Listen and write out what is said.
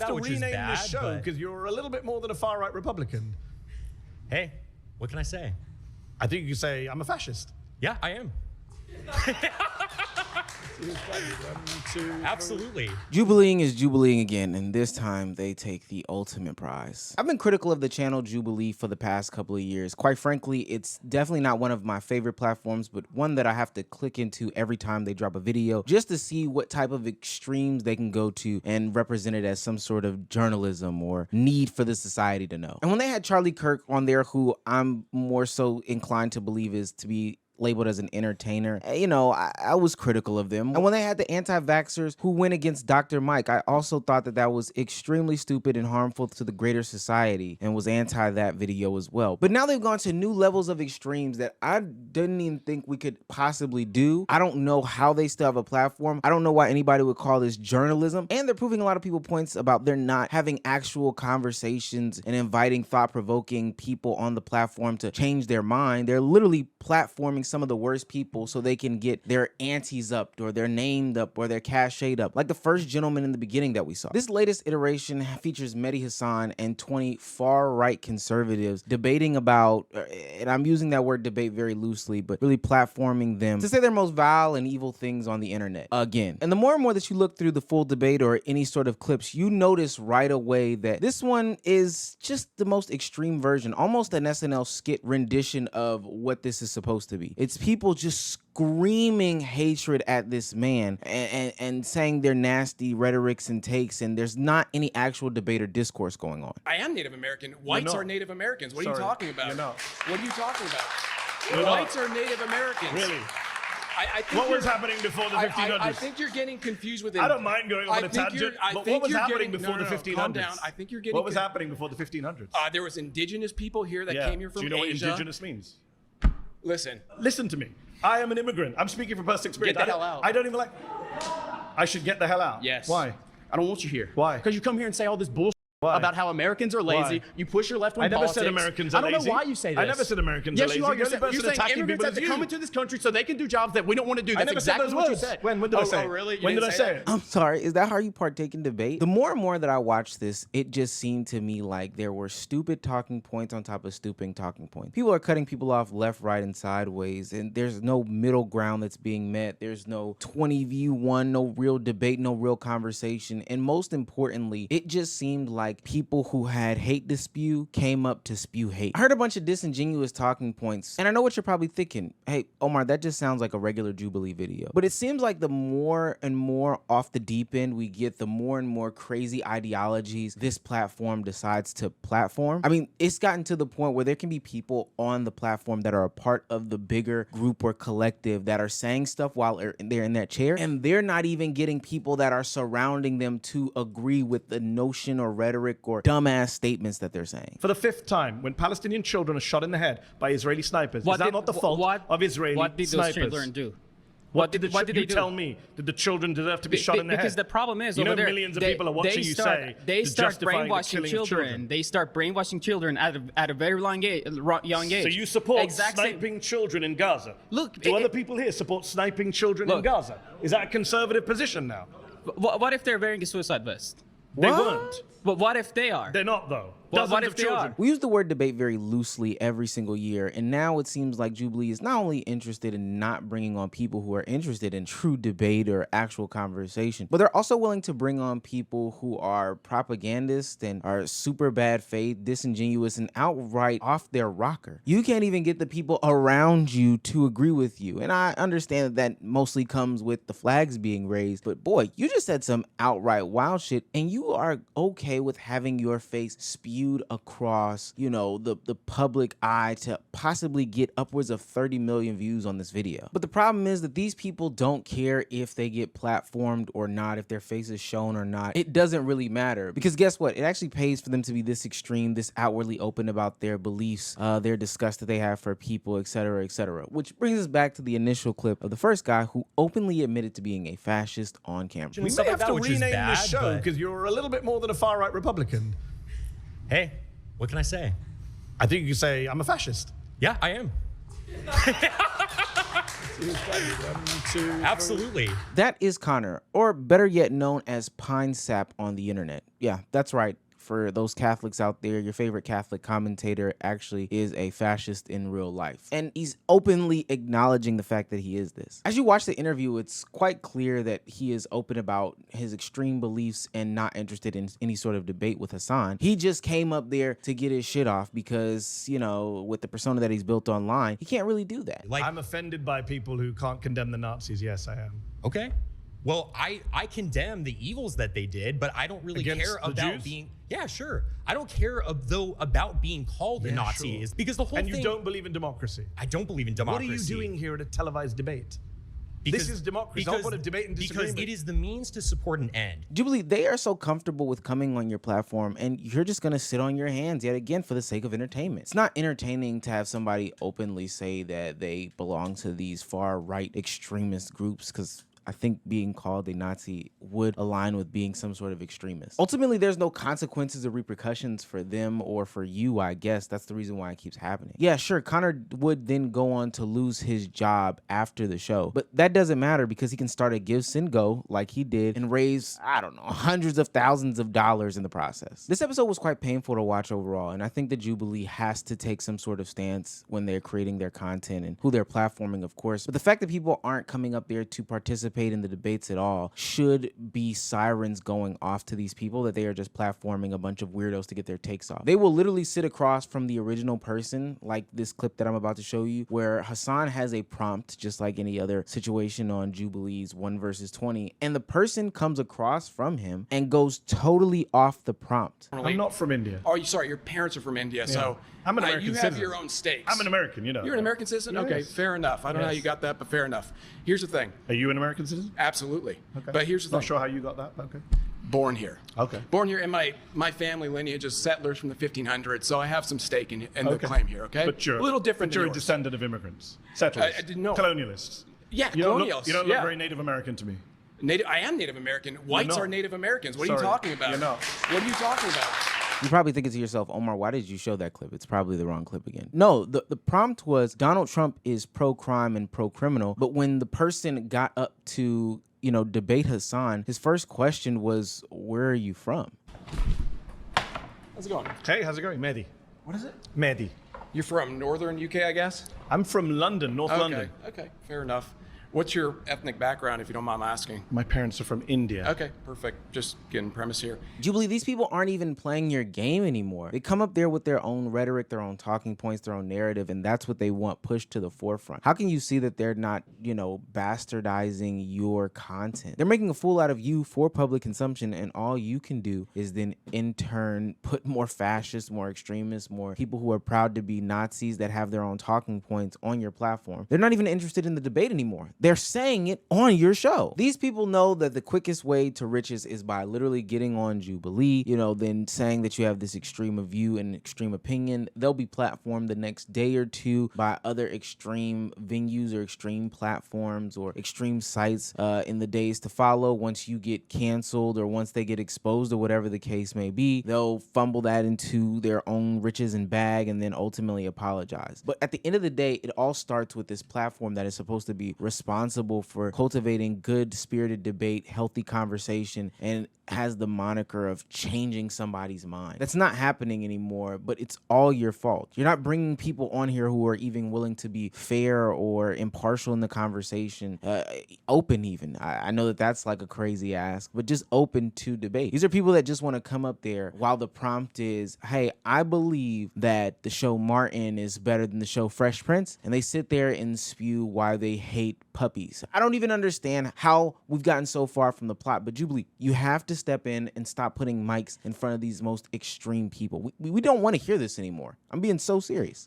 to rename this show because you're a little bit more than a far-right Republican. Hey, what can I say? I think you could say I'm a fascist. Yeah, I am. Absolutely. Jubileeing is Jubileeing again, and this time they take the ultimate prize. I've been critical of the channel Jubilee for the past couple of years. Quite frankly, it's definitely not one of my favorite platforms, but one that I have to click into every time they drop a video just to see what type of extremes they can go to and represent it as some sort of journalism or need for the society to know. And when they had Charlie Kirk on there, who I'm more so inclined to believe is to be labeled as an entertainer, you know, I was critical of them. And when they had the anti-vaxxers who went against Dr. Mike, I also thought that that was extremely stupid and harmful to the greater society and was anti that video as well. But now they've gone to new levels of extremes that I didn't even think we could possibly do. I don't know how they still have a platform. I don't know why anybody would call this journalism. And they're proving a lot of people points about they're not having actual conversations and inviting thought-provoking people on the platform to change their mind. They're literally platforming some of the worst people so they can get their antes up or their named up or their cachet up, like the first gentleman in the beginning that we saw. This latest iteration features Mehdi Hassan and 20 far-right conservatives debating about, and I'm using that word debate very loosely, but really platforming them to say their most vile and evil things on the internet again. And the more and more that you look through the full debate or any sort of clips, you notice right away that this one is just the most extreme version, almost an SNL skit rendition of what this is supposed to be. It's people just screaming hatred at this man and saying their nasty rhetorics and takes, and there's not any actual debate or discourse going on. I am Native American. Whites are Native Americans. What are you talking about? You're not. What are you talking about? You're Whites not. are Native Americans. Really? I think What was happening before the 1500s? I think you're getting confused with it. I don't mind going on a tangent, but what was happening before the 1500s? Calm down. I think you're getting. What was happening before the 1500s? There was indigenous people here that came here from Asia. Do you know what indigenous means? Listen. Listen to me. I am an immigrant. I'm speaking from personal experience. Get the hell out. I don't even like. I should get the hell out. Yes. Why? I don't want you here. Why? Because you come here and say all this bullshit. Why? About how Americans are lazy. Why? You push your left-wing politics. I never said Americans are lazy. I don't know why you say this. I never said Americans are lazy. Yes, you are. The only person You're saying attacking immigrants people have to is come you. into this country so they can do jobs that we don't want to do. That's I never exactly said those what you words. said. When did I say it? Oh, really? You When did I didn't say that? it? I'm sorry, is that how you partake in debate? The more and more that I watch this, it just seemed to me like there were stupid talking points on top of stupid talking points. People are cutting people off left, right, and sideways, and there's no middle ground that's being met. There's no 20v1, no real debate, no real conversation. And most importantly, it just seemed like people who had hate to spew came up to spew hate. I heard a bunch of disingenuous talking points, and I know what you're probably thinking. Hey, Omar, that just sounds like a regular Jubilee video. But it seems like the more and more off the deep end we get, the more and more crazy ideologies this platform decides to platform. I mean, it's gotten to the point where there can be people on the platform that are a part of the bigger group or collective that are saying stuff while they're in that chair, and they're not even getting people that are surrounding them to agree with the notion or rhetoric or dumbass statements that they're saying. For the 5th time, when Palestinian children are shot in the head by Israeli snipers, is that not the fault of Israeli snipers? What did those children do? What did they do? Tell me, did the children deserve to be shot in the head? Because the problem is, you know, over there, millions of people are watching you say they to start justify the brainwashing killing of children. They start brainwashing children at a very young age. So you support sniping children in Gaza? Look, do other people here support sniping children in Gaza? Is that a conservative position now? What if they're wearing a suicide vest? They weren't. But what if they are? They're not, though. What if they are? We use the word debate very loosely every single year, and now it seems like Jubilee is not only interested in not bringing on people who are interested in true debate or actual conversation, but they're also willing to bring on people who are propagandists and are super bad faith, disingenuous, and outright off their rocker. You can't even get the people around you to agree with you, and I understand that mostly comes with the flags being raised, but boy, you just said some outright wild shit, and you are okay with having your face spewed across, you know, the public eye to possibly get upwards of 30 million views on this video. But the problem is that these people don't care if they get platformed or not, if their face is shown or not. It doesn't really matter, because guess what? It actually pays for them to be this extreme, this outwardly open about their beliefs, their disgust that they have for people, etc., etc. Which brings us back to the initial clip of the first guy who openly admitted to being a fascist on camera. We may have to rename this show because you're a little bit more than a far-right Republican. Hey, what can I say? I think you could say I'm a fascist. Yeah, I am. Absolutely. That is Connor, or better yet known as Pine Sap on the internet. Yeah, that's right. For those Catholics out there, your favorite Catholic commentator actually is a fascist in real life. And he's openly acknowledging the fact that he is this. As you watch the interview, it's quite clear that he is open about his extreme beliefs and not interested in any sort of debate with Hassan. He just came up there to get his shit off because, you know, with the persona that he's built online, he can't really do that. Like, I'm offended by people who can't condemn the Nazis. Yes, I am. okay. Well, I condemn the evils that they did, but I don't really Against care the about Jews? being. Yeah, sure. I don't care though about being called a Nazi sure. is because the whole And thing. you don't believe in democracy. I don't believe in democracy. What are you doing here at a televised debate? This is democracy. Don't want to debate and disagree. Because it is the means to support an end. Jubilee, they are so comfortable with coming on your platform and you're just going to sit on your hands yet again for the sake of entertainment. It's not entertaining to have somebody openly say that they belong to these far right extremist groups because I think being called a Nazi would align with being some sort of extremist. Ultimately, there's no consequences or repercussions for them or for you, I guess. That's the reason why it keeps happening. Yeah, sure, Connor would then go on to lose his job after the show, but that doesn't matter because he can start a Give, Send, Go like he did and raise, I don't know, hundreds of thousands of dollars in the process. This episode was quite painful to watch overall, and I think the Jubilee has to take some sort of stance when they're creating their content and who they're platforming, of course. But the fact that people aren't coming up there to participate in the debates at all should be sirens going off to these people that they are just platforming a bunch of weirdos to get their takes off. They will literally sit across from the original person, like this clip that I'm about to show you, where Hassan has a prompt, just like any other situation on Jubilee's 1 versus 20, and the person comes across from him and goes totally off the prompt. I'm not from India. Oh, sorry, your parents are from India, so I'm an American you have citizen. your own stakes. I'm an American, you know. You're an American citizen? Yes. Okay, fair enough. I don't know how Yes. you got that, but fair enough. Here's the thing. Are you an American citizen? Absolutely. Okay. But here's the Not thing. sure how you got that, but okay. Born here. Okay. Born here, and my family lineage is settlers from the 1500s, so I have some stake in the claim here, okay? But you're a little different But you're than a yours. descendant of immigrants. Settlers. I didn't know. Colonialists. Yeah, You don't colonials. look yeah. very Native American to me. I am Native American. Whites not. are Native Americans. What are you Sorry, talking about? you're not. What are you talking about? You're probably thinking to yourself, Omar, why did you show that clip? It's probably the wrong clip again. No, the prompt was Donald Trump is pro-crime and pro-criminal, but when the person got up to, you know, debate Hassan, his first question was, where are you from? How's it going? Hey, how's it going? Mehdi. What is it? Mehdi. You're from northern UK, I guess? I'm from London, North London. Okay, fair enough. What's your ethnic background, if you don't mind asking? My parents are from India. Okay, perfect. Just getting premise here. Jubilee, these people aren't even playing your game anymore. They come up there with their own rhetoric, their own talking points, their own narrative, and that's what they want pushed to the forefront. How can you see that they're not, you know, bastardizing your content? They're making a fool out of you for public consumption, and all you can do is then in turn put more fascists, more extremists, more people who are proud to be Nazis that have their own talking points on your platform. They're not even interested in the debate anymore. They're saying it on your show. These people know that the quickest way to riches is by literally getting on Jubilee, you know, then saying that you have this extreme view and extreme opinion. They'll be platformed the next day or two by other extreme venues or extreme platforms or extreme sites in the days to follow. Once you get canceled or once they get exposed or whatever the case may be, they'll fumble that into their own riches and bag and then ultimately apologize. But at the end of the day, it all starts with this platform that is supposed to be responsible for cultivating good spirited debate, healthy conversation, and has the moniker of changing somebody's mind. That's not happening anymore, but it's all your fault. You're not bringing people on here who are even willing to be fair or impartial in the conversation, open even. I know that that's like a crazy ask, but just open to debate. These are people that just want to come up there while the prompt is, hey, I believe that the show Martin is better than the show Fresh Prince, and they sit there and spew why they hate puppies. I don't even understand how we've gotten so far from the plot, but Jubilee, you have to step in and stop putting mics in front of these most extreme people. We don't want to hear this anymore. I'm being so serious.